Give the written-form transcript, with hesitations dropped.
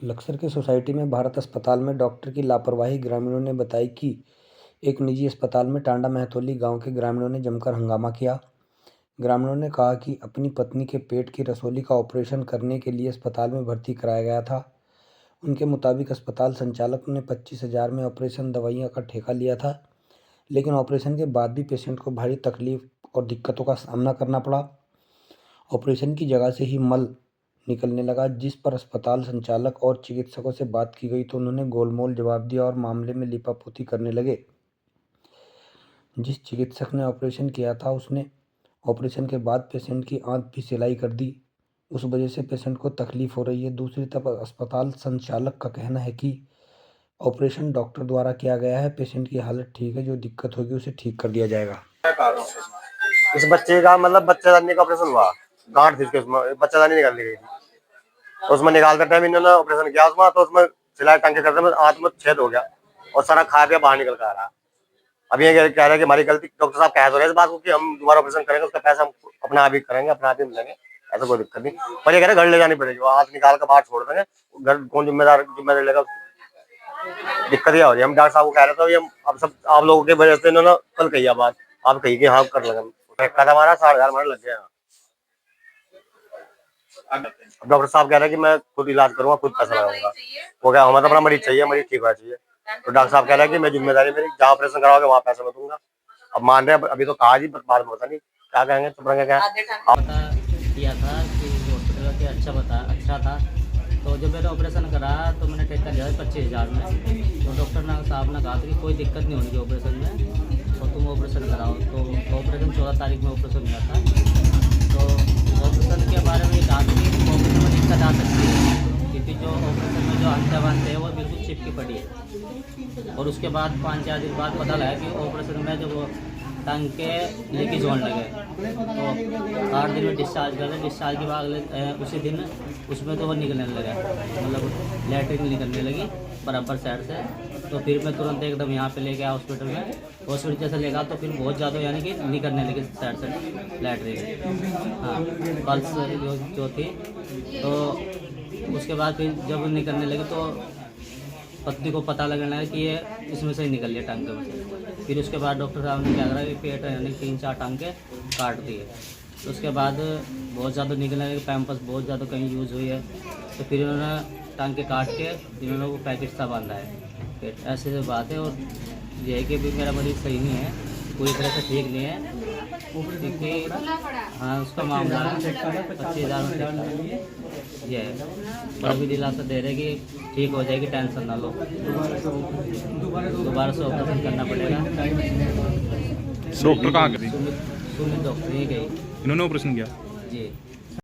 लक्सर के सोसाइटी में भारत अस्पताल में डॉक्टर की लापरवाही। ग्रामीणों ने बताई कि एक निजी अस्पताल में टांडा महतौली गांव के ग्रामीणों ने जमकर हंगामा किया। ग्रामीणों ने कहा कि अपनी पत्नी के पेट की रसौली का ऑपरेशन करने के लिए अस्पताल में भर्ती कराया गया था। उनके मुताबिक अस्पताल संचालक ने 25,000 में ऑपरेशन दवाइयां का ठेका लिया था, लेकिन ऑपरेशन के बाद भी पेशेंट को भारी तकलीफ और दिक्कतों का सामना करना पड़ा। ऑपरेशन की जगह से ही मल निकलने लगा। जिस पर अस्पताल संचालक और चिकित्सकों से बात की गई तो उन्होंने गोलमोल जवाब दिया और मामले में लीपापोती करने लगे। जिस चिकित्सक ने ऑपरेशन किया था उसने ऑपरेशन के बाद पेशेंट की आंत भी सिलाई कर दी। उस वजह से पेशेंट को तकलीफ हो रही है। दूसरी तरफ अस्पताल संचालक का कहना है कि ऑपरेशन डॉक्टर द्वारा किया गया है, पेशेंट की हालत ठीक है, जो दिक्कत होगी उसे ठीक कर दिया जाएगा। इस बच्चे का मतलब बच्चेदानी का ऑपरेशन हुआ, गांठ थी उसके, उसमें बच्चेदानी निकाल ली गई थी। तो उसमें निकालते टाइम इन्होंने ऑपरेशन किया उसमें, तो उसमें सिलाई टांके करते में आंत में छेद हो गया और सारा खा पिया बाहर निकल कर आ रहा। अब ये कह रहा है कि हमारी गलती। डॉक्टर साहब कह तो रहे इस बात को कि हम दोबारा ऑपरेशन करेंगे, उसका पैसा हम अपना आप ही करेंगे, अपना आप ही मिलेंगे, ऐसा कोई दिक्कत नहीं। पर ये कह रहे घर ले जानी पड़ेगी, वो हाथ निकाल कर बाहर छोड़ देंगे, घर कौन जिम्मेदारी लेगा। दिक्कत यह हो रही है। हम डॉक्टर साहब को कह रहे थे हम अब सब आप लोगों की वजह से इन्होंने कल कही बात, आप कही कि हाँ कर लेंगे। कदम हमारा 60,000 हमारे लग गया। डॉक्टर साहब कह रहे हैं कि मैं खुद इलाज करूंगा, खुद पैसा लगाऊंगा। वो क्या, हमें तो अपना मरीज चाहिए, मरीज ठीक होना चाहिए। तो डॉक्टर साहब कह रहे हैं कि मैं जिम्मेदारी मेरी, जहाँ ऑपरेशन कराओगे वहाँ पैसा मैं दूंगा। अब मान रहे हैं, अभी तो कहा जी, बाद में पता नहीं क्या कहेंगे, चुप रहेंगे क्या। किया था कि हॉस्पिटल का अच्छा था। तो जब मैंने ऑपरेशन करा तो मैंने ठेका लिया 25,000 में। तो डॉक्टर साहब ने कहा था कि कोई दिक्कत नहीं होनी ऑपरेशन में और तुम ऑपरेशन कराओ। तो ऑपरेशन 14 तारीख में ऑपरेशन हुआ था। तो ऑपरेशन के बारे में कहा कि ऑपरेशन में दिक्कत आ सकती है, क्योंकि जो ऑपरेशन में जो अंत बांधते हैं वो बिल्कुल चिपकी पड़ी है। और उसके बाद 5-4 दिन बाद पता लगा कि ऑपरेशन में जब टांके लीकेज होने लगे तो 8 दिन में डिस्चार्ज कर रहे। डिस्चार्ज के बाद उसी दिन उसमें तो वो निकलने लगा, मतलब लैट्रिन निकलने लगी बराबर साइड से। तो फिर मैं तुरंत एकदम यहाँ पे ले गया हॉस्पिटल में। हॉस्पिटल जैसे ले गया तो फिर बहुत ज़्यादा यानी कि निकलने लगी साइड से लैट्रिन, हाँ पल्स जो थी। तो उसके बाद फिर जब निकलने लगी तो पत्नी को पता लगने लगा कि ये इसमें से ही निकल लिया टांके में से। फिर उसके बाद डॉक्टर साहब ने क्या करा कि पेट यानी 3-4 टांके काट दिए। तो उसके बाद बहुत ज़्यादा निकलने लगे, पैम्पर्स बहुत ज़्यादा कहीं यूज़ हुई है। तो फिर इन्होंने टांके काट के इन्होंने वो पैकेट सा बांधा है पेट, ऐसे से बात है। और ये है कि भी मेरा मरीज सही नहीं है, पूरी तरह से ठीक नहीं है, क्योंकि हाँ उसका मामला 25,000 में ये है। और अभी दिलासा दे रहे कि ठीक हो जाएगी, टेंशन ना लो, दोबारा से ऑपरेशन करना पड़ेगा। डॉक्टर कहाँ गई? सुमित डॉक्टर ही गई, इन्होंने ऑपरेशन किया जी।